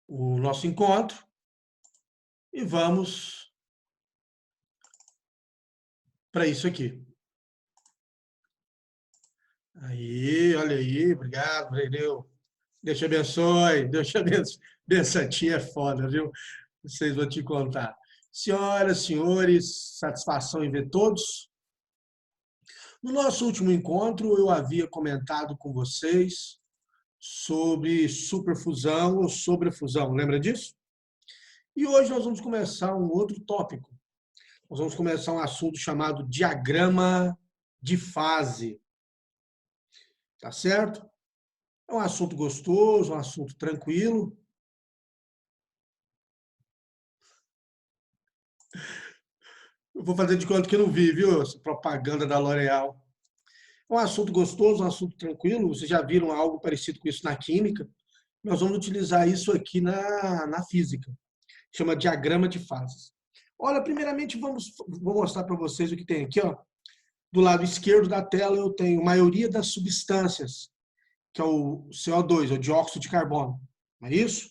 o nosso encontro e vamos para isso aqui. Aí, olha aí, obrigado, Brendeu. Deus te abençoe, Deus te abençoe. Bençatinha é foda, viu? Vocês vão te contar. Senhoras, senhores, satisfação em ver todos. No nosso último encontro, eu havia comentado com vocês sobre superfusão ou sobrefusão, lembra disso? E hoje nós vamos começar um outro tópico. Nós vamos começar um assunto chamado diagrama de fase. Tá certo? É um assunto gostoso, um assunto tranquilo. Eu vou fazer de conta que eu não vi, viu? Essa propaganda da L'Oréal. É um assunto gostoso, um assunto tranquilo. Vocês já viram algo parecido com isso na química. Nós vamos utilizar isso aqui na física. Chama diagrama de fases. Olha, primeiramente vou mostrar para vocês o que tem aqui. Ó. Do lado esquerdo da tela eu tenho a maioria das substâncias, que é o CO2, o dióxido de carbono. Não é isso?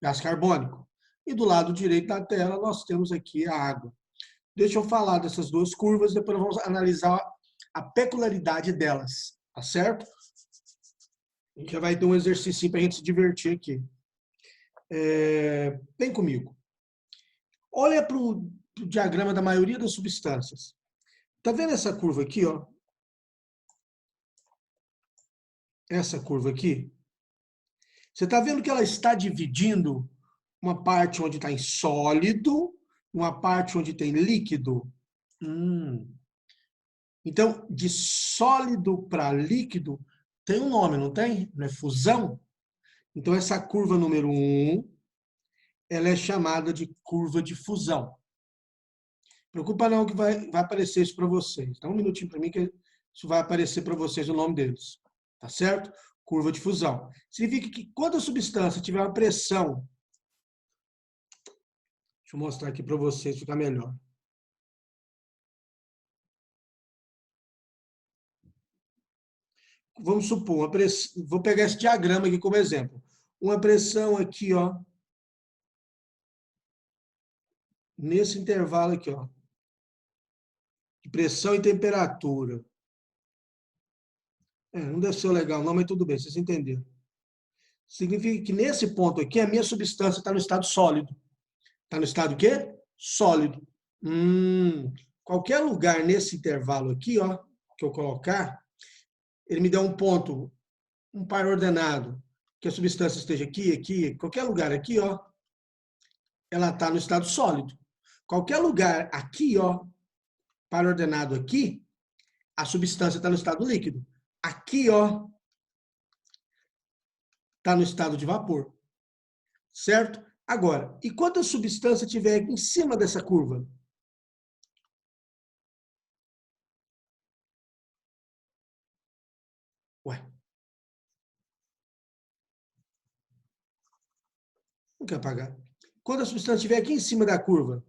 Gás carbônico. E do lado direito da tela nós temos aqui a água. Deixa eu falar dessas duas curvas, depois nós vamos analisar a peculiaridade delas, tá certo? A gente já vai ter um exercício para a gente se divertir aqui. Vem comigo. Olha para o diagrama da maioria das substâncias. Tá vendo essa curva aqui, ó? Essa curva aqui? Você está vendo que ela está dividindo uma parte onde está em sólido, uma parte onde tem líquido? Então, de sólido para líquido, tem um nome, não tem? Não é fusão? Então, essa curva número 1, ela é chamada de curva de fusão. Não preocupa não que vai aparecer isso para vocês. Dá um minutinho para mim que isso vai aparecer para vocês o nome deles. Tá certo? Curva de fusão. Significa que quando a substância tiver uma pressão, deixa eu mostrar aqui para vocês ficar melhor. Vamos supor, vou pegar esse diagrama aqui como exemplo. Uma pressão aqui, ó, nesse intervalo aqui, ó, de pressão e temperatura. Não deve ser legal não, mas tudo bem, vocês entenderam. Significa que nesse ponto aqui, a minha substância está no estado sólido. Está no estado o quê? Sólido. Qualquer lugar nesse intervalo aqui, ó, que eu colocar, ele me dá um ponto, um par ordenado, que a substância esteja aqui, aqui, qualquer lugar aqui, ó, ela está no estado sólido. Qualquer lugar aqui, ó, par ordenado aqui, a substância está no estado líquido. Aqui, ó, está no estado de vapor. Certo? Agora, e quando a substância estiver em cima dessa curva? Ué. Não quer apagar. Quando a substância estiver aqui em cima da curva,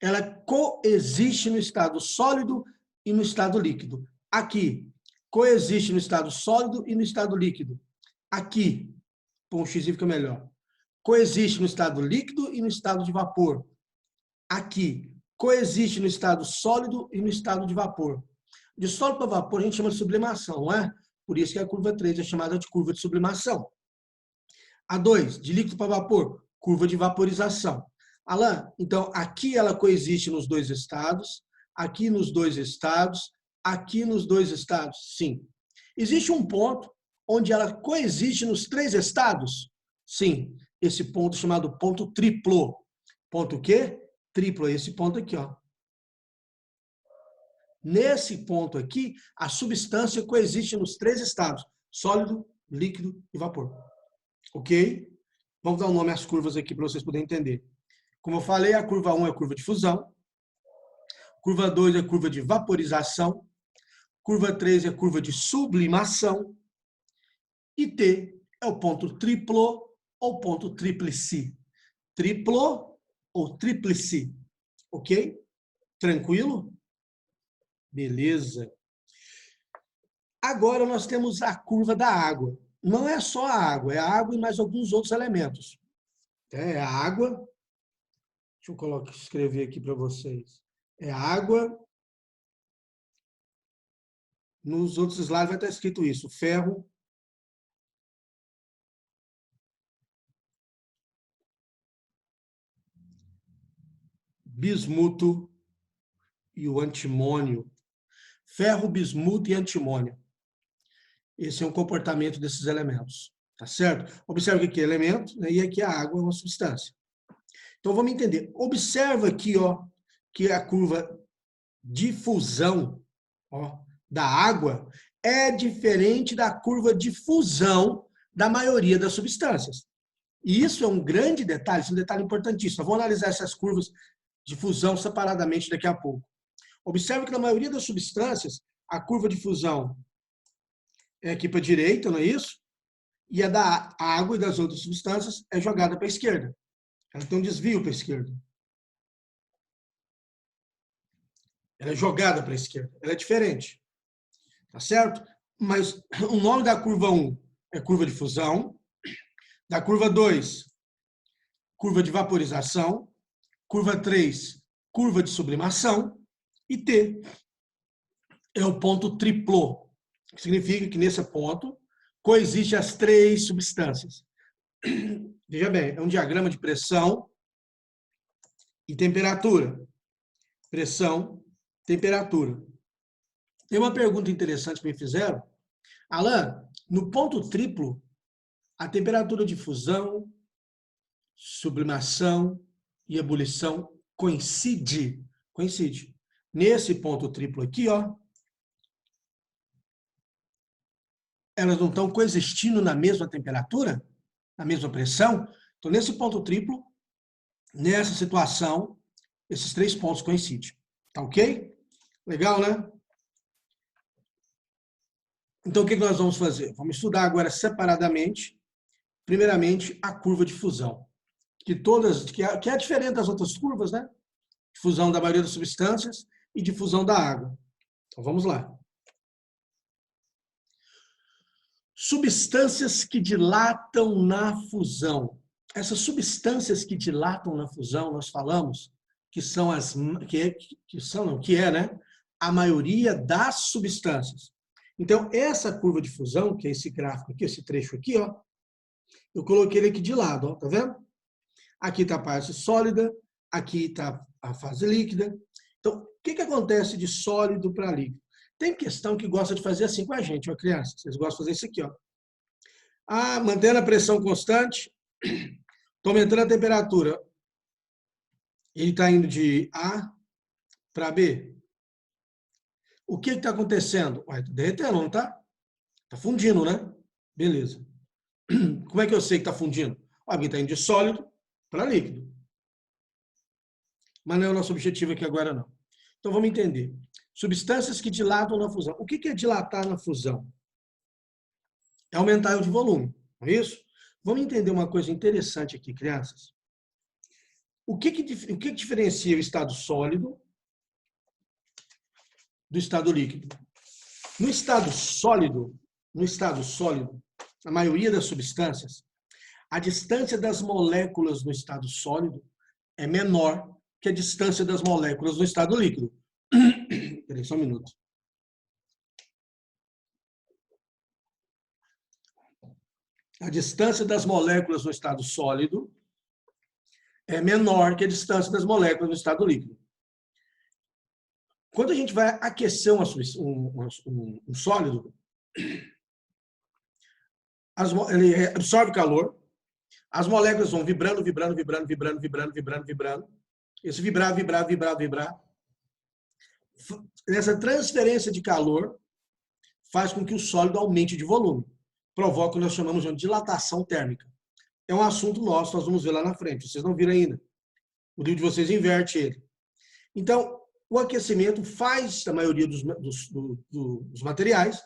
ela coexiste no estado sólido e no estado líquido. Aqui, coexiste no estado sólido e no estado líquido. Aqui, com o x fica melhor. Coexiste no estado líquido e no estado de vapor. Aqui, coexiste no estado sólido e no estado de vapor. De sólido para vapor a gente chama de sublimação, não é? Por isso que a curva 3 é chamada de curva de sublimação. A 2, de líquido para vapor, curva de vaporização. Alain, então aqui ela coexiste nos dois estados, aqui nos dois estados, aqui nos dois estados? Sim. Existe um ponto onde ela coexiste nos três estados? Sim. Esse ponto chamado ponto triplo. Ponto o quê? Triplo, é esse ponto aqui, ó. Nesse ponto aqui, a substância coexiste nos três estados: sólido, líquido e vapor. Ok? Vamos dar um nome às curvas aqui para vocês poderem entender. Como eu falei, a curva 1 é a curva de fusão, curva 2 é a curva de vaporização, curva 3 é a curva de sublimação e T é o ponto triplo ou ponto tríplice. Triplo ou tríplice. Ok? Tranquilo? Beleza. Agora nós temos a curva da água. não é só a água e mais alguns outros elementos. É a água, deixa eu escrever aqui para vocês. É a água, nos outros slides vai estar escrito isso, ferro, bismuto e o antimônio. Ferro, bismuto e antimônio. Esse é o comportamento desses elementos, tá certo? Observe que aqui é elemento, né? E aqui a água é uma substância. Então, vamos entender. Observa aqui, ó, que a curva de fusão, ó, da água é diferente da curva de fusão da maioria das substâncias. E isso é um grande detalhe, isso é um detalhe importantíssimo. Vamos analisar essas curvas de fusão separadamente daqui a pouco. Observe que na maioria das substâncias, a curva de fusão é aqui para a direita, não é isso? E a da água e das outras substâncias é jogada para a esquerda. Ela tem um desvio para a esquerda. Ela é jogada para a esquerda. Ela é diferente. Tá certo? Mas o nome da curva 1 é curva de fusão. Da curva 2, curva de vaporização. Curva 3, curva de sublimação. E T é o ponto triplo, que significa que nesse ponto coexistem as três substâncias. Veja bem, é um diagrama de pressão e temperatura. Pressão, temperatura. Tem uma pergunta interessante que me fizeram. Alan, no ponto triplo, a temperatura de fusão, sublimação e ebulição coincide. Coincide. Nesse ponto triplo aqui, ó, elas não estão coexistindo na mesma temperatura, na mesma pressão. Então, nesse ponto triplo, nessa situação, esses três pontos coincidem. Tá ok? Legal, né? Então, o que nós vamos fazer? Vamos estudar agora separadamente, primeiramente, a curva de fusão. Que é diferente das outras curvas, né? De fusão da maioria das substâncias e de fusão da água. Então, vamos lá. Substâncias que dilatam na fusão. Essas substâncias que dilatam na fusão, nós falamos que são né? A maioria das substâncias. Então, essa curva de fusão, que é esse gráfico aqui, esse trecho aqui, ó, eu coloquei ele aqui de lado, ó, tá vendo? Aqui está a parte sólida, aqui está a fase líquida. Então, o que acontece de sólido para líquido? Tem questão que gosta de fazer assim com a gente, ó, criança. Vocês gostam de fazer isso aqui, ó. Ah, mantendo a pressão constante, estou aumentando a temperatura. Ele está indo de A para B. O que está acontecendo? Está derretendo, não está? Está fundindo, né? Beleza. Como é que eu sei que está fundindo? Alguém está indo de sólido para líquido. Mas não é o nosso objetivo aqui agora, não. Então, vamos entender. Substâncias que dilatam na fusão. O que é dilatar na fusão? É aumentar o de volume, não é isso? Vamos entender uma coisa interessante aqui, crianças. O que diferencia o estado sólido do estado líquido? No estado sólido, a maioria das substâncias, a distância das moléculas no estado sólido é menor que a distância das moléculas no estado líquido. Espera aí, só um minuto. A distância das moléculas no estado sólido é menor que a distância das moléculas no estado líquido. Quando a gente vai aquecer um sólido, ele absorve calor, as moléculas vão vibrando. Esse vibrar. Essa transferência de calor faz com que o sólido aumente de volume. Provoca o que nós chamamos de dilatação térmica. É um assunto nosso, nós vamos ver lá na frente. Vocês não viram ainda. O livro de vocês inverte ele. Então, o aquecimento faz, na maioria dos materiais,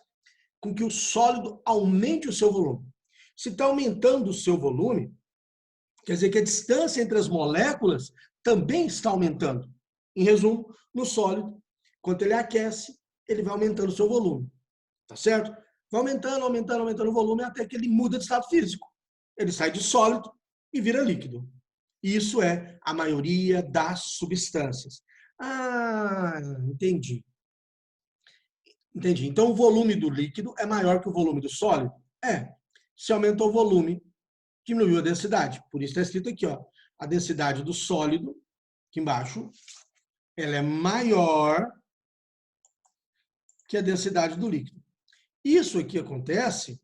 com que o sólido aumente o seu volume. Se está aumentando o seu volume, quer dizer que a distância entre as moléculas também está aumentando. Em resumo, no sólido, quando ele aquece, ele vai aumentando o seu volume. Tá certo? vai aumentando, aumentando, aumentando o volume até que ele muda de estado físico. Ele sai de sólido e vira líquido. Isso é a maioria das substâncias. Ah, entendi. Entendi. Então, o volume do líquido é maior que o volume do sólido? É. Se aumentou o volume, diminuiu a densidade. Por isso está escrito aqui, ó, a densidade do sólido, aqui embaixo, ela é maior que a densidade do líquido. Isso aqui acontece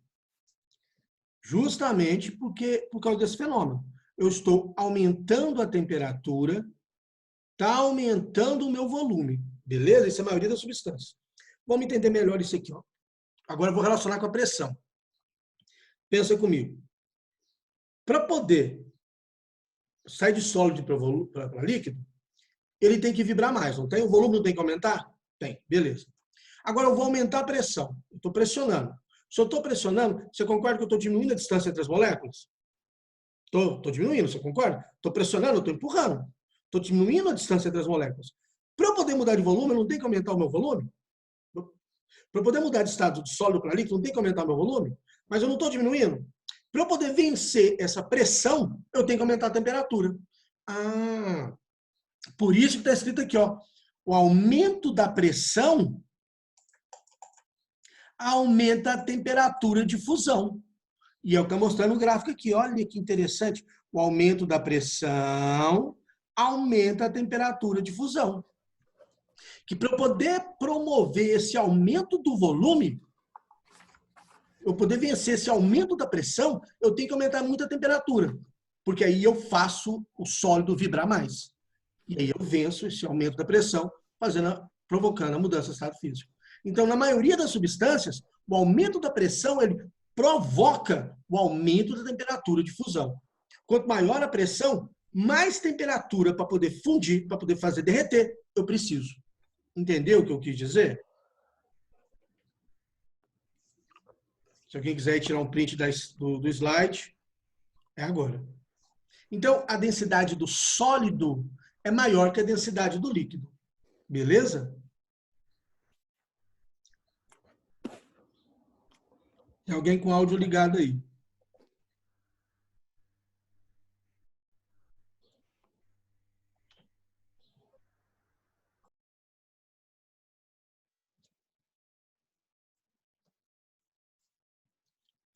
justamente por causa desse fenômeno. Eu estou aumentando a temperatura, está aumentando o meu volume. Beleza? Isso é a maioria das substâncias. Vamos entender melhor isso aqui. Ó. Agora eu vou relacionar com a pressão. Pensa comigo. Para poder sair de sólido para líquido, ele tem que vibrar mais, não tem? O volume não tem que aumentar? Tem, beleza. Agora eu vou aumentar a pressão. Eu estou pressionando. Se eu estou pressionando, você concorda que eu estou diminuindo a distância entre as moléculas? Estou diminuindo, você concorda? Estou pressionando, estou empurrando. Estou diminuindo a distância entre as moléculas. Para eu poder mudar de volume, eu não tenho que aumentar o meu volume? Para eu poder mudar de estado de sólido para líquido, não tem que aumentar o meu volume? Mas eu não estou diminuindo. Para eu poder vencer essa pressão, eu tenho que aumentar a temperatura. Ah, por isso que está escrito aqui, ó, o aumento da pressão aumenta a temperatura de fusão. E é o que está mostrando o gráfico aqui. Olha que interessante. O aumento da pressão aumenta a temperatura de fusão. Que para eu poder promover esse aumento do volume, eu poder vencer esse aumento da pressão, eu tenho que aumentar muito a temperatura. Porque aí eu faço o sólido vibrar mais. E aí eu venço esse aumento da pressão, provocando a mudança do estado físico. Então, na maioria das substâncias, o aumento da pressão ele provoca o aumento da temperatura de fusão. Quanto maior a pressão, mais temperatura para poder fundir, para poder fazer derreter, eu preciso. Entendeu o que eu quis dizer? Se alguém quiser tirar um print do slide, é agora. Então, a densidade do sólido é maior que a densidade do líquido. Beleza? Tem alguém com áudio ligado aí?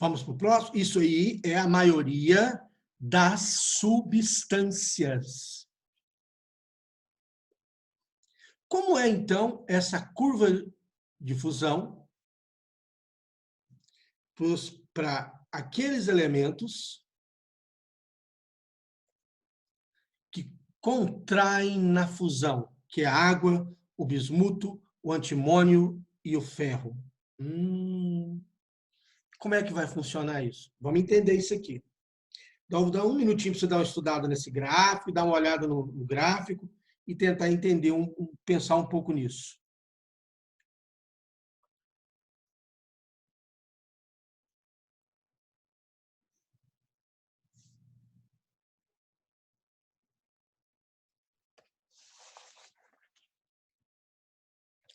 Vamos para o próximo? Isso aí é a maioria das substâncias. Como é, então, essa curva de fusão para aqueles elementos que contraem na fusão, que é a água, o bismuto, o antimônio e o ferro? Como é que vai funcionar isso? Vamos entender isso aqui. Então, vou dar um minutinho para você dar uma estudada nesse gráfico, dar uma olhada no gráfico e tentar entender, pensar um pouco nisso.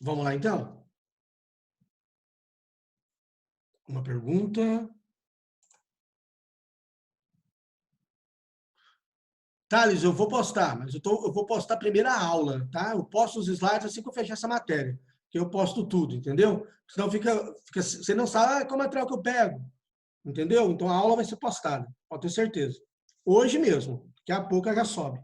Vamos lá, então? Uma pergunta. Thales, eu vou postar, mas eu vou postar a primeira aula, tá? Eu posto os slides assim que eu fechar essa matéria, que eu posto tudo, entendeu? Senão você não sabe qual material que eu pego, entendeu? Então a aula vai ser postada, pode ter certeza. Hoje mesmo, daqui a pouco ela já sobe.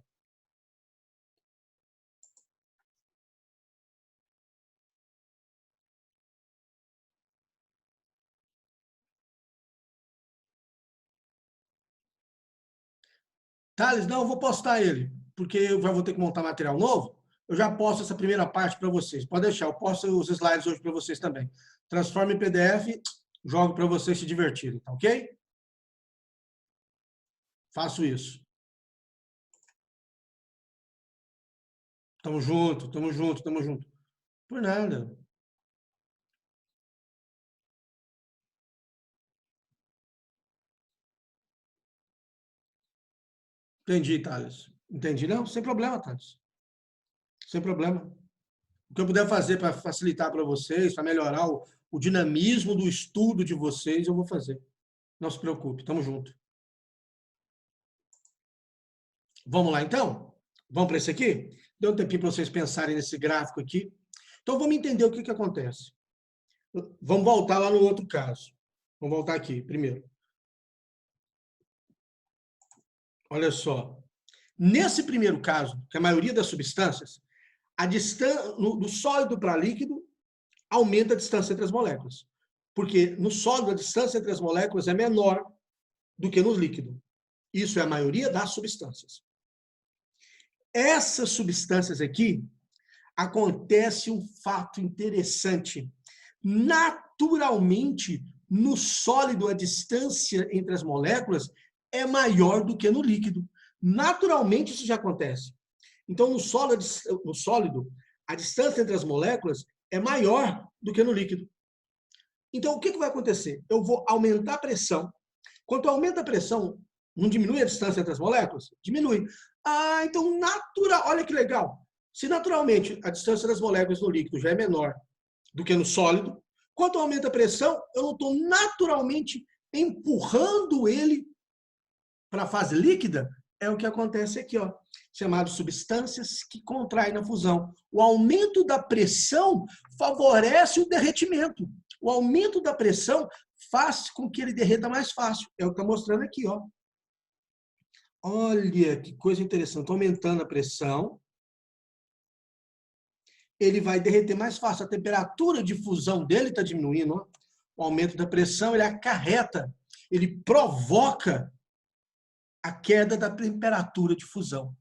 Thales, não, eu vou postar ele, porque eu já vou ter que montar material novo. Eu já posto essa primeira parte para vocês. Pode deixar, eu posto os slides hoje para vocês também. Transforma em PDF, jogo para vocês se divertirem, tá ok? Faço isso. Tamo junto, tamo junto, tamo junto. Por nada. Entendi, Thales. Entendi. Não, sem problema, Thales. Sem problema. O que eu puder fazer para facilitar para vocês, para melhorar o dinamismo do estudo de vocês, eu vou fazer. Não se preocupe, tamo junto. Vamos lá, então? Vamos para esse aqui? Deu um tempinho para vocês pensarem nesse gráfico aqui. Então, vamos entender o que, que acontece. Vamos voltar lá no outro caso. Vamos voltar aqui, primeiro. Olha só. Nesse primeiro caso, que a maioria das substâncias, a distância do sólido para líquido aumenta a distância entre as moléculas. Porque no sólido, a distância entre as moléculas é menor do que no líquido. Isso é a maioria das substâncias. Essas substâncias aqui, acontece um fato interessante. Naturalmente, no sólido, a distância entre as moléculas é maior do que no líquido. Naturalmente, isso já acontece. Então, no sólido, a distância entre as moléculas é maior do que no líquido. Então, o que vai acontecer? Eu vou aumentar a pressão. Quando aumenta a pressão, não diminui a distância entre as moléculas? Diminui. Ah, então, olha que legal. Se naturalmente a distância das moléculas no líquido já é menor do que no sólido, quando aumenta a pressão, eu não estou naturalmente empurrando ele para a fase líquida. É o que acontece aqui, ó, chamado substâncias que contraem na fusão. O aumento da pressão favorece o derretimento. O aumento da pressão faz com que ele derreta mais fácil. É o que está mostrando aqui, ó. Olha que coisa interessante. Estou aumentando a pressão. Ele vai derreter mais fácil. A temperatura de fusão dele está diminuindo. Ó. O aumento da pressão, ele acarreta, ele provoca a queda da temperatura de fusão.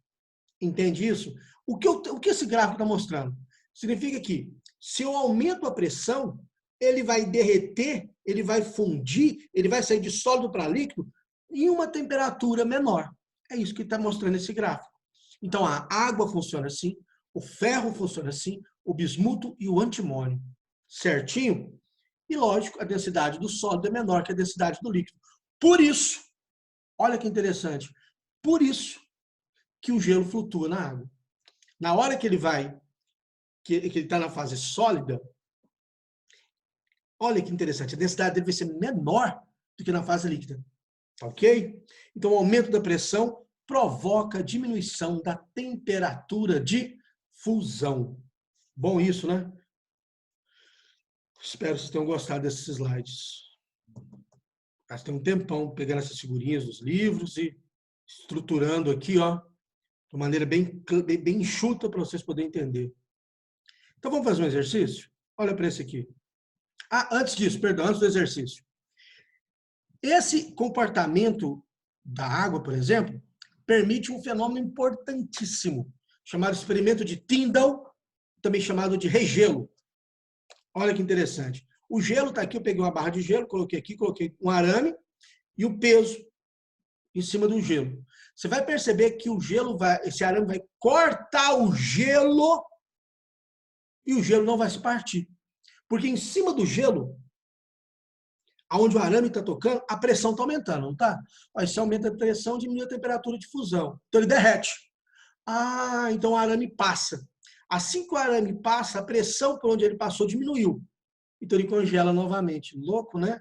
Entende isso? O que esse gráfico está mostrando? Significa que, se eu aumento a pressão, ele vai derreter, ele vai fundir, ele vai sair de sólido para líquido em uma temperatura menor. É isso que está mostrando esse gráfico. Então, a água funciona assim, o ferro funciona assim, o bismuto e o antimônio. Certinho? E, lógico, a densidade do sólido é menor que a densidade do líquido. Por isso, olha que interessante, por isso que o gelo flutua na água. Na hora que ele está na fase sólida, olha que interessante, a densidade dele vai ser menor do que na fase líquida. Ok? Então, o aumento da pressão provoca a diminuição da temperatura de fusão. Bom isso, né? Espero que vocês tenham gostado desses slides. Gastei um tempão pegando essas figurinhas dos livros e estruturando aqui, ó, de maneira bem enxuta para vocês poderem entender. Então, vamos fazer um exercício? Olha para esse aqui. Ah, antes disso, perdão, antes do exercício. Esse comportamento da água, por exemplo, permite um fenômeno importantíssimo, chamado experimento de Tyndall, também chamado de regelo. Olha que interessante. O gelo está aqui, eu peguei uma barra de gelo, coloquei aqui, coloquei um arame e o peso em cima do gelo. Você vai perceber que o gelo esse arame vai cortar o gelo e o gelo não vai se partir. Porque em cima do gelo, onde o arame está tocando, a pressão está aumentando, não está? Aí se aumenta a pressão, diminui a temperatura de fusão. Então ele derrete. Ah, então o arame passa. Assim que o arame passa, a pressão por onde ele passou diminuiu. Então ele congela novamente. Louco, né?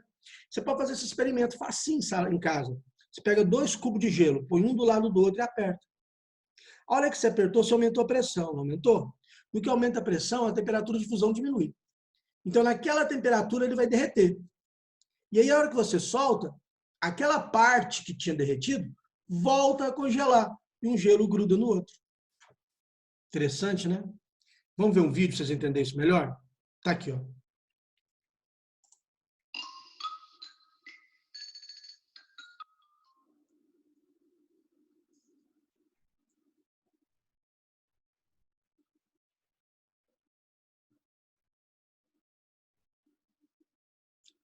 Você pode fazer esse experimento facinho em casa. Você pega 2 cubos de gelo, põe um do lado do outro e aperta. A hora que você apertou, você aumentou a pressão, não aumentou? No que aumenta a pressão, a temperatura de fusão diminui. Então, naquela temperatura, ele vai derreter. E aí, a hora que você solta, aquela parte que tinha derretido volta a congelar. E um gelo gruda no outro. Interessante, né? Vamos ver um vídeo para vocês entenderem isso melhor? Tá aqui, ó.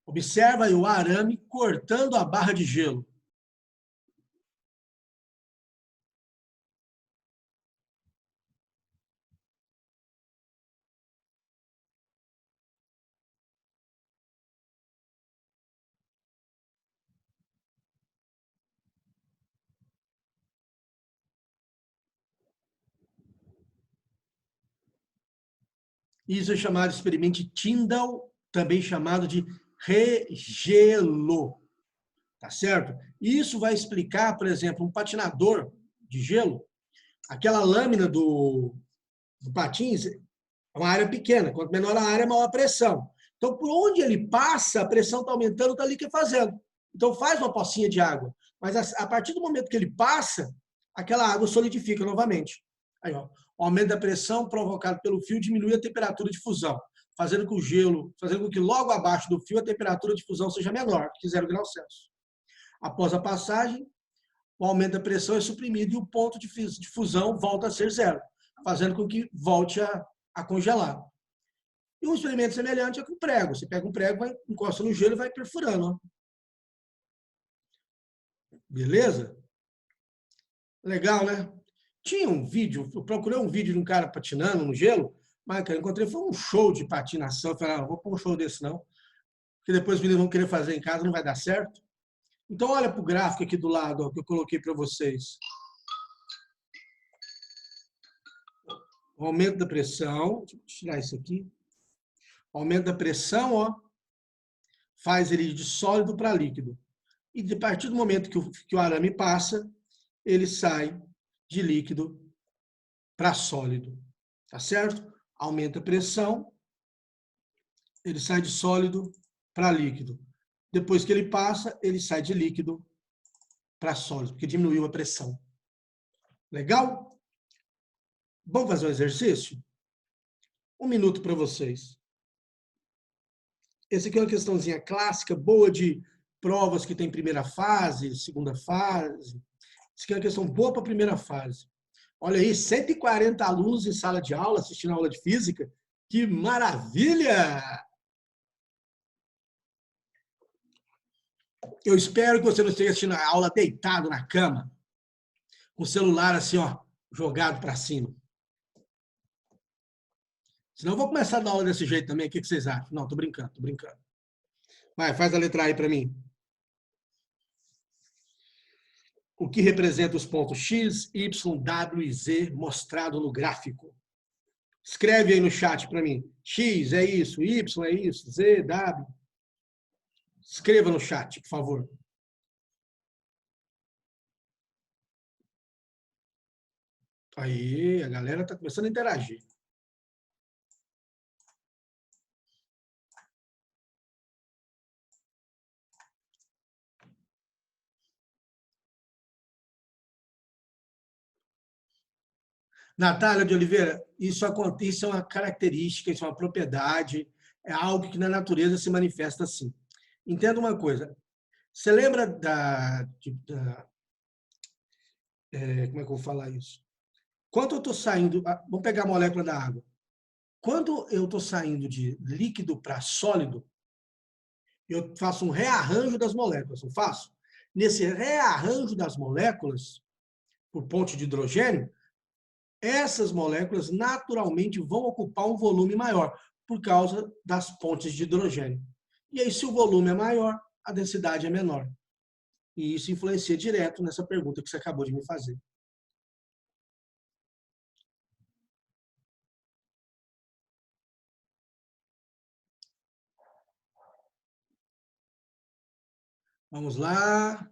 Observa aí o arame cortando a barra de gelo. Isso é chamado de experimento de Tyndall também chamado de regelo, tá certo? Isso vai explicar, por exemplo, um patinador de gelo, aquela lâmina do patins é uma área pequena, quanto menor a área, maior a pressão. Então, por onde ele passa, a pressão está aumentando, está liquefazendo. Então, faz uma pocinha de água. Mas a partir do momento que ele passa, aquela água solidifica novamente. Aí, ó, o aumento da pressão provocado pelo fio diminui a temperatura de fusão, fazendo com que logo abaixo do fio a temperatura de fusão seja menor que 0 graus Celsius. Após a passagem, o aumento da pressão é suprimido e o ponto de fusão volta a ser zero, fazendo com que volte a congelar. E um experimento semelhante é com prego. Você pega um prego, encosta no gelo e vai perfurando. Ó. Beleza? Legal, né? Tinha um vídeo, eu procurei um vídeo de um cara patinando no gelo, mas cara, eu encontrei, foi um show de patinação. Eu falei, não vou pôr um show desse não, porque depois os meninos vão querer fazer em casa, não vai dar certo. Então, olha para o gráfico aqui do lado, ó, que eu coloquei para vocês. O aumento da pressão, deixa eu tirar isso aqui. O aumento da pressão, ó, faz ele de sólido para líquido. E a partir do momento que o arame passa, ele sai de líquido para sólido. Tá certo? Aumenta a pressão, ele sai de sólido para líquido. Depois que ele passa, ele sai de líquido para sólido, porque diminuiu a pressão. Legal? Vamos fazer um exercício? 1 minuto para vocês. Essa aqui é uma questãozinha clássica, boa de provas que tem primeira fase, segunda fase. Isso aqui é uma questão boa para a primeira fase. Olha aí, 140 alunos em sala de aula, assistindo a aula de física. Que maravilha! Eu espero que você não esteja assistindo a aula deitado na cama, com o celular assim, ó, jogado para cima. Senão eu vou começar a dar aula desse jeito também. O que vocês acham? Não, tô brincando, tô brincando. Vai, faz a letra aí para mim. O que representa os pontos X, Y, W e Z mostrado no gráfico? Escreve aí no chat para mim. X é isso, Y é isso, Z, W. Escreva no chat, por favor. Aí, a galera está começando a interagir. Natália de Oliveira, isso é uma característica, isso é uma propriedade, é algo que na natureza se manifesta assim. Entenda uma coisa, você lembra como é que eu vou falar isso? Quando eu estou saindo, vamos pegar a molécula da água. Quando eu estou saindo de líquido para sólido, eu faço um rearranjo das moléculas, não faço? Nesse rearranjo das moléculas, por ponte de hidrogênio, essas moléculas naturalmente vão ocupar um volume maior, por causa das pontes de hidrogênio. E aí, se o volume é maior, a densidade é menor. E isso influencia direto nessa pergunta que você acabou de me fazer. Vamos lá.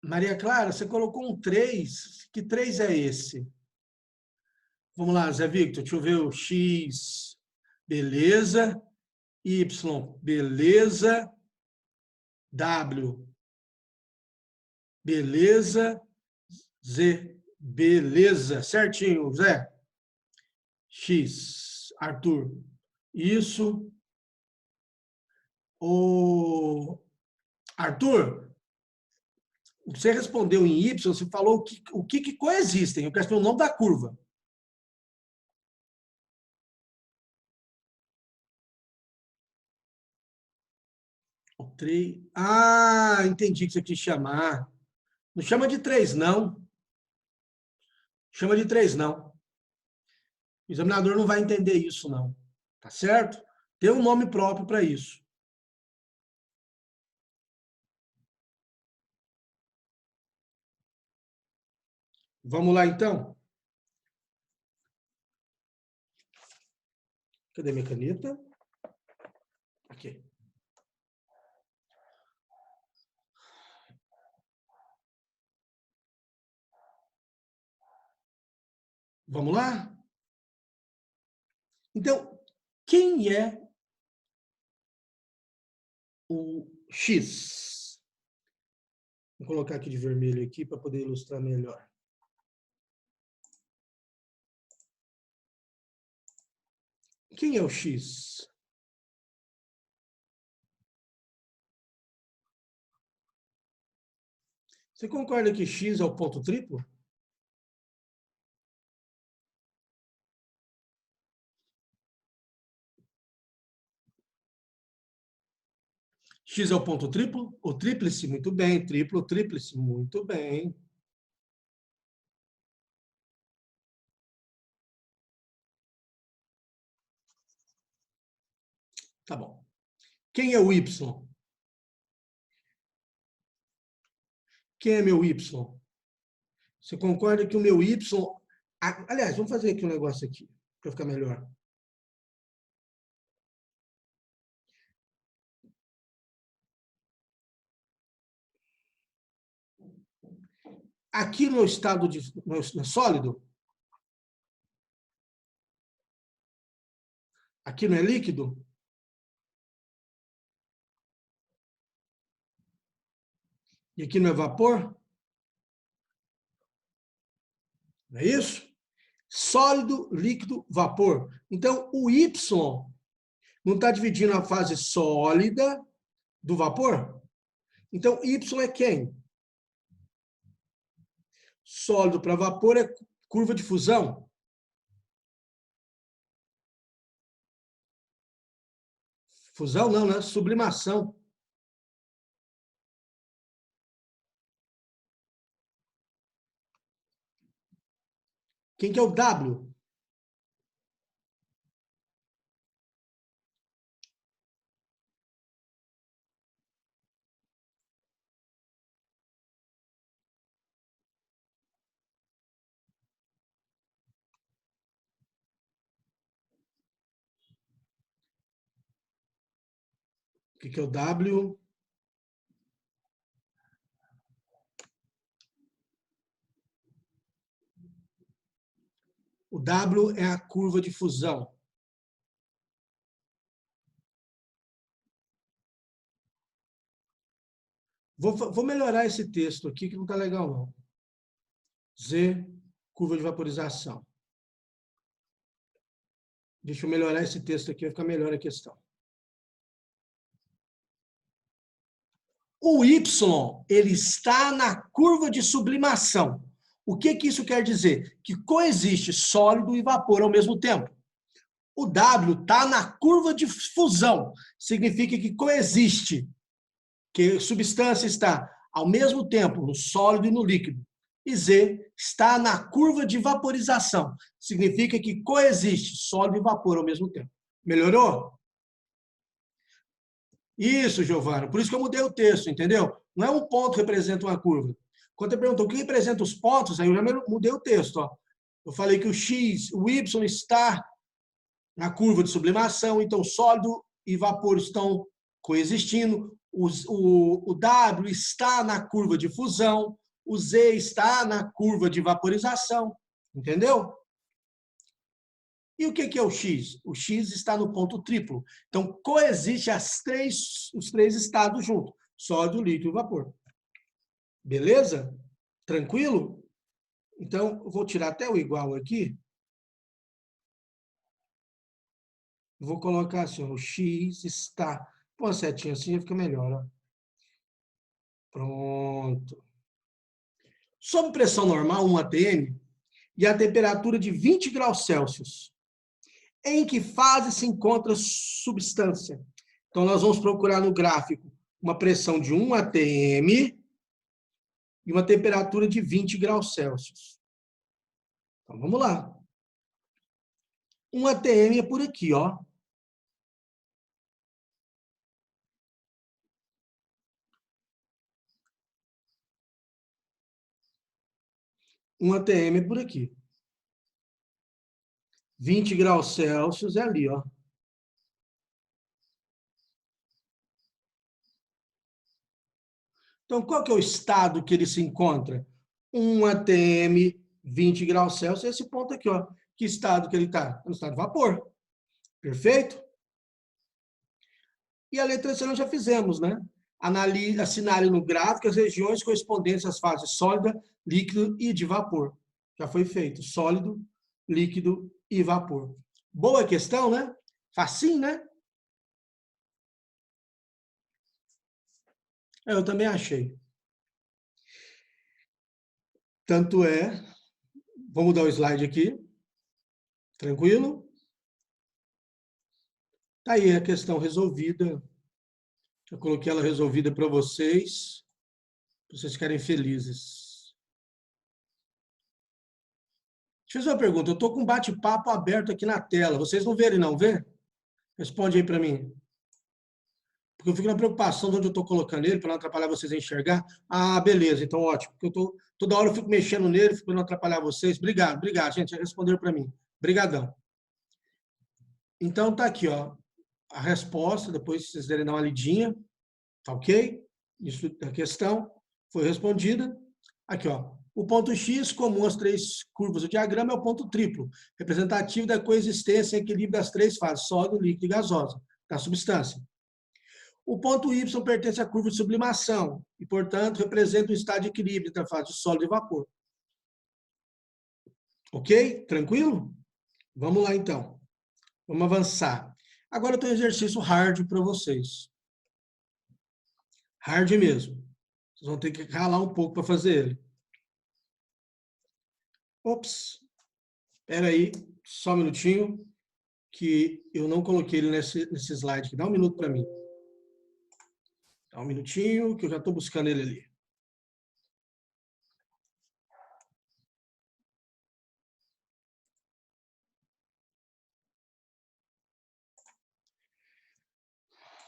Maria Clara, você colocou um 3. Que 3 é esse? Vamos lá, Zé Victor, deixa eu ver o X. Beleza. Y. Beleza. W. Beleza. Z. Beleza. Certinho, Zé. X. Arthur. Isso. O Arthur, você respondeu em Y, você falou o que coexistem. Eu quero saber o nome da curva. Ah, entendi o que você quis chamar. Não chama de 3, não. Chama de 3, não. O examinador não vai entender isso, não. Tá certo? Tem um nome próprio para isso. Vamos lá, então? Cadê minha caneta? Aqui. Vamos lá? Então, quem é o X? Vou colocar aqui de vermelho aqui para poder ilustrar melhor. Quem é o X? Você concorda que X é o ponto triplo? X é o ponto triplo? O tríplice, muito bem. Triplo, tríplice, muito bem. Tá bom. Quem é o Y? Quem é meu Y? Você concorda que o meu Y... Aliás, vamos fazer aqui um negócio aqui, para ficar melhor. Aqui no estado no sólido, aqui não é líquido? E aqui não é vapor? Não é isso? Sólido, líquido, vapor. Então, o Y não está dividindo a fase sólida do vapor? Então, Y é quem? Sólido para vapor é curva de fusão. Fusão não, né? Sublimação. Quem que é o W? O que que é o W? O W é a curva de fusão. Vou melhorar esse texto aqui, que não está legal, não. Z, curva de vaporização. Deixa eu melhorar esse texto aqui, vai ficar melhor a questão. O Y, ele está na curva de sublimação. O que que isso quer dizer? Que coexiste sólido e vapor ao mesmo tempo. O W está na curva de fusão. Significa que coexiste, que a substância está ao mesmo tempo no sólido e no líquido. E Z está na curva de vaporização. Significa que coexiste sólido e vapor ao mesmo tempo. Melhorou? Isso, Giovana. Por isso que eu mudei o texto, entendeu? Não é um ponto que representa uma curva. Quando você perguntou o que representa os pontos, aí eu já mudei o texto. Ó. Eu falei que o X, o Y está na curva de sublimação, então sólido e vapor estão coexistindo. O W está na curva de fusão, o Z está na curva de vaporização. Entendeu? E o que é o X? O X está no ponto triplo. Então, coexiste os três estados juntos. Sólido, líquido e vapor. Beleza? Tranquilo? Então, eu vou tirar até o igual aqui. Vou colocar assim, ó, o X está... Põe uma setinha assim, fica melhor. Ó. Pronto. Sob pressão normal, 1 atm, e a temperatura de 20 graus Celsius. Em que fase se encontra a substância? Então, nós vamos procurar no gráfico uma pressão de 1 atm e uma temperatura de 20 graus Celsius. Então, vamos lá. 1 atm é por aqui, ó. Um atm é por aqui. 20 graus Celsius é ali, ó. Então, qual que é o estado que ele se encontra? 1 atm, 20 graus Celsius, esse ponto aqui, ó. Que estado que ele está? No estado de vapor. Perfeito? E a letra C nós já fizemos, né? Assinale no gráfico as regiões correspondentes às fases sólida, líquido e de vapor. Já foi feito. Sólido, líquido e vapor. Boa questão, né? Facinho, né? Eu também achei. Tanto é, vamos dar o slide aqui. Tranquilo? Tá aí a questão resolvida. Eu coloquei ela resolvida para vocês. Vocês ficarem felizes. Deixa eu fazer uma pergunta. Eu estou com um bate-papo aberto aqui na tela. Vocês não verem, não, vê? Responde aí para mim. Porque eu fico na preocupação de onde eu estou colocando ele, para não atrapalhar vocês a enxergar. Ah, beleza, então ótimo. Porque toda hora eu fico mexendo nele, para não atrapalhar vocês. Obrigado, gente. Já responderam para mim. Obrigadão. Então, tá aqui, ó, a resposta. Depois vocês derem dar uma lidinha. Tá ok? Isso, a questão foi respondida. Aqui, ó. O ponto X, comum às três curvas do diagrama, é o ponto triplo, representativo da coexistência e equilíbrio das três fases, sólido, líquido e gasosa, da substância. O ponto Y pertence à curva de sublimação e, portanto, representa o estado de equilíbrio entre a fase de sólido e vapor. Ok? Tranquilo? Vamos lá, então. Vamos avançar. Agora eu tenho um exercício hard para vocês. Hard mesmo. Vocês vão ter que ralar um pouco para fazer ele. Ops. Espera aí, só um minutinho, que eu não coloquei ele nesse slide aqui. Dá um minuto para mim. Dá um minutinho, que eu já estou buscando ele ali.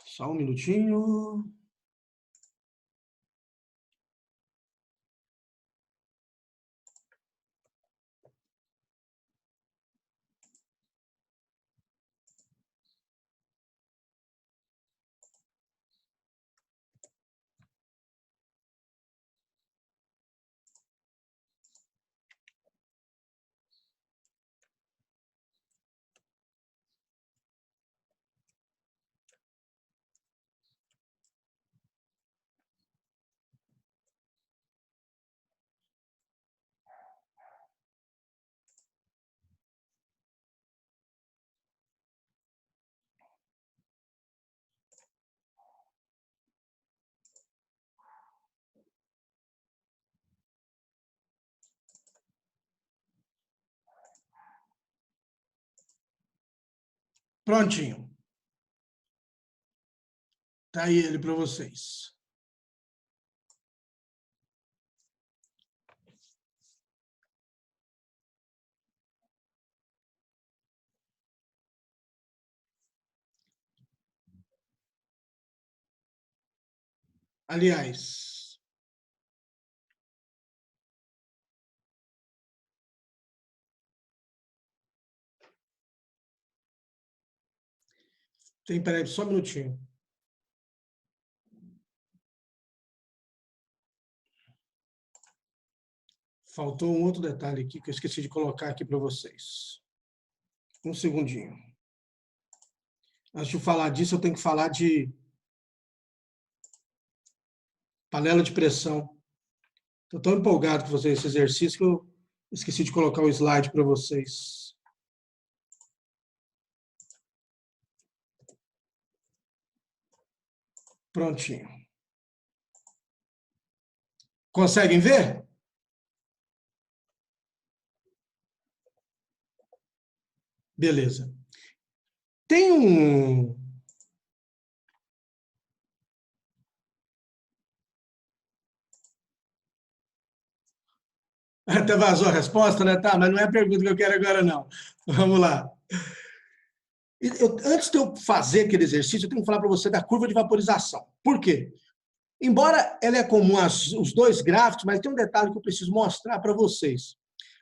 Só um minutinho. Prontinho. Tá aí ele para vocês. Aliás, peraí, só um minutinho. Faltou um outro detalhe aqui que eu esqueci de colocar aqui para vocês. Um segundinho. Antes de falar disso, eu tenho que falar de panela de pressão. Estou tão empolgado com fazer esse exercício que eu esqueci de colocar o slide para vocês. Prontinho. Conseguem ver? Beleza. Tem um... Até vazou a resposta, né? Tá, mas não é a pergunta que eu quero agora, não. Vamos lá. Antes de eu fazer aquele exercício, eu tenho que falar para você da curva de vaporização. Por quê? Embora ela é comum os dois gráficos, mas tem um detalhe que eu preciso mostrar para vocês.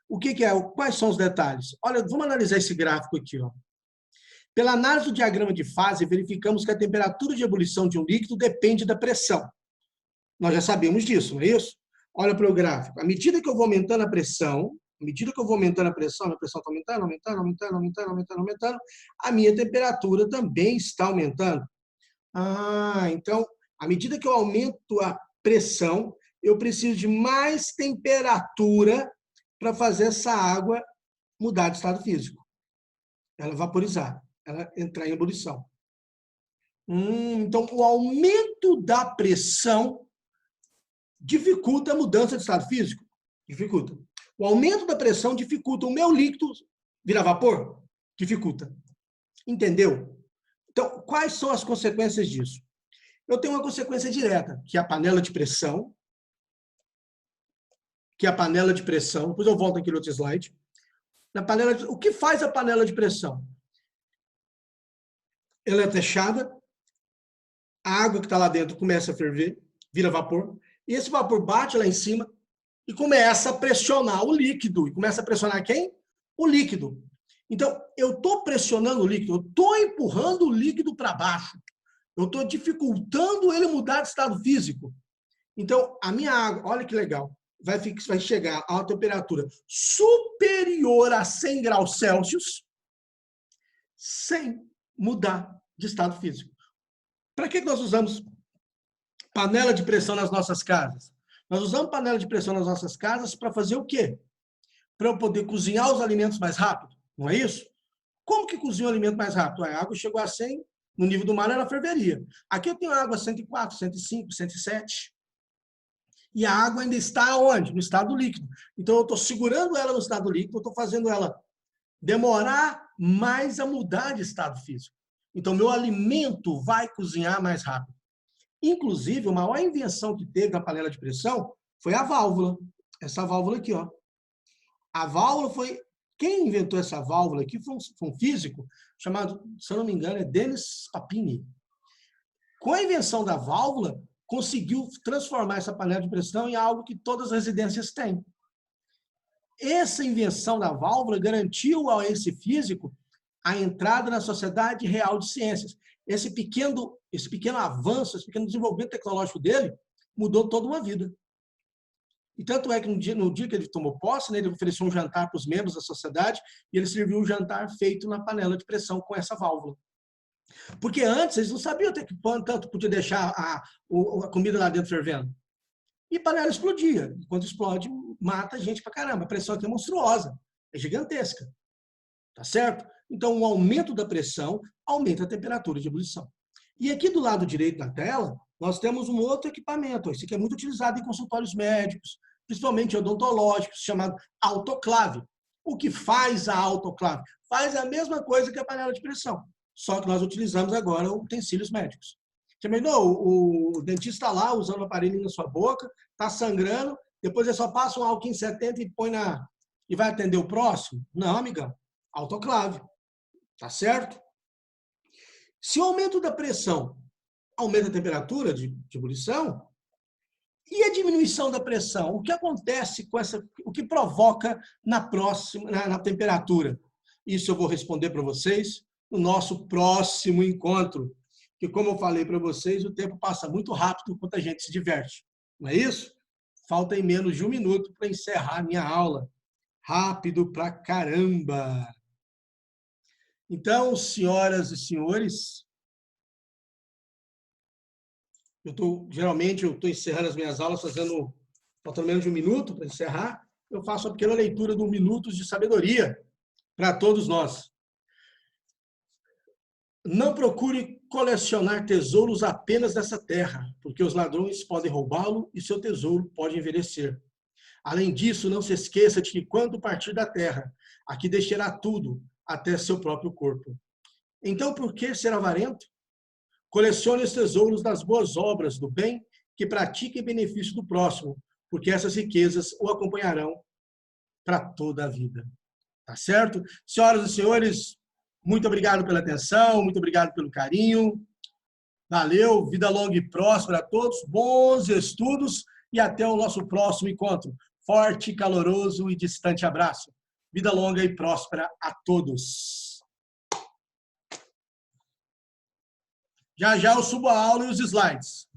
O que é? Quais são os detalhes? Olha, vamos analisar esse gráfico aqui, ó. Pela análise do diagrama de fase, verificamos que a temperatura de ebulição de um líquido depende da pressão. Nós já sabemos disso, não é isso? Olha para o gráfico. À medida que eu vou aumentando a pressão, minha pressão está aumentando, aumentando, a minha temperatura também está aumentando. Então, à medida que eu aumento a pressão, eu preciso de mais temperatura para fazer essa água mudar de estado físico. Ela vaporizar, ela entrar em ebulição. Então, o aumento da pressão dificulta a mudança de estado físico? Dificulta. O aumento da pressão dificulta o meu líquido virar vapor? Dificulta. Entendeu? Então, quais são as consequências disso? Eu tenho uma consequência direta, que é a panela de pressão. Depois eu volto aqui no outro slide. O que faz a panela de pressão? Ela é fechada, a água que está lá dentro começa a ferver, vira vapor, e esse vapor bate lá em cima e começa a pressionar o líquido. E começa a pressionar quem? O líquido. Então, eu estou pressionando o líquido, eu estou empurrando o líquido para baixo. Eu estou dificultando ele mudar de estado físico. Então, a minha água, olha que legal, vai chegar a uma temperatura superior a 100 graus Celsius sem mudar de estado físico. Para que nós usamos panela de pressão nas nossas casas? Nós usamos panela de pressão nas nossas casas para fazer o quê? Para eu poder cozinhar os alimentos mais rápido, não é isso? Como que cozinha o alimento mais rápido? A água chegou a 100, no nível do mar ela ferveria. Aqui eu tenho água a 104, 105, 107. E a água ainda está onde? No estado líquido. Então, eu estou segurando ela no estado líquido, eu estou fazendo ela demorar mais a mudar de estado físico. Então, meu alimento vai cozinhar mais rápido. Inclusive, a maior invenção que teve na panela de pressão foi a válvula. Essa válvula aqui, ó. A válvula foi... Quem inventou essa válvula aqui foi um físico chamado, se eu não me engano, é Denis Papini. Com a invenção da válvula, conseguiu transformar essa panela de pressão em algo que todas as residências têm. Essa invenção da válvula garantiu a esse físico a entrada na Sociedade Real de Ciências. Esse pequeno avanço, esse pequeno desenvolvimento tecnológico dele mudou toda uma vida. E tanto é que no dia que ele tomou posse, né, ele ofereceu um jantar para os membros da sociedade e ele serviu um jantar feito na panela de pressão com essa válvula. Porque antes eles não sabiam até que tanto podia deixar a comida lá dentro fervendo. E a panela explodia. E quando explode, mata a gente pra caramba. A pressão aqui é monstruosa, é gigantesca. Tá certo? Então, o aumento da pressão aumenta a temperatura de ebulição. E aqui do lado direito da tela, nós temos um outro equipamento. Esse aqui é muito utilizado em consultórios médicos, principalmente odontológicos, chamado autoclave. O que faz a autoclave? Faz a mesma coisa que a panela de pressão, só que nós utilizamos agora utensílios médicos. Você imaginou o dentista lá usando o aparelho na sua boca, está sangrando, depois ele só passa um álcool em 70 e põe e vai atender o próximo? Não, amigão. Autoclave. Tá certo? Se o aumento da pressão aumenta a temperatura de ebulição, e a diminuição da pressão? O que acontece com essa? O que provoca na temperatura? Isso eu vou responder para vocês no nosso próximo encontro. Que, como eu falei para vocês, o tempo passa muito rápido enquanto a gente se diverte. Não é isso? Falta em menos de 1 minuto para encerrar a minha aula. Rápido pra caramba! Então, senhoras e senhores, geralmente eu estou encerrando as minhas aulas faltando menos de 1 minuto para encerrar. Eu faço uma pequena leitura do Minutos de Sabedoria para todos nós. Não procure colecionar tesouros apenas dessa terra, porque os ladrões podem roubá-lo e seu tesouro pode envelhecer. Além disso, não se esqueça de que quando partir da terra, aqui deixará tudo, até seu próprio corpo. Então, por que ser avarento? Colecione os tesouros das boas obras, do bem que pratica em benefício do próximo, porque essas riquezas o acompanharão para toda a vida. Tá certo? Senhoras e senhores, muito obrigado pela atenção, muito obrigado pelo carinho. Valeu, vida longa e próspera a todos, bons estudos e até o nosso próximo encontro. Forte, caloroso e distante abraço. Vida longa e próspera a todos. Já já eu subo a aula e os slides.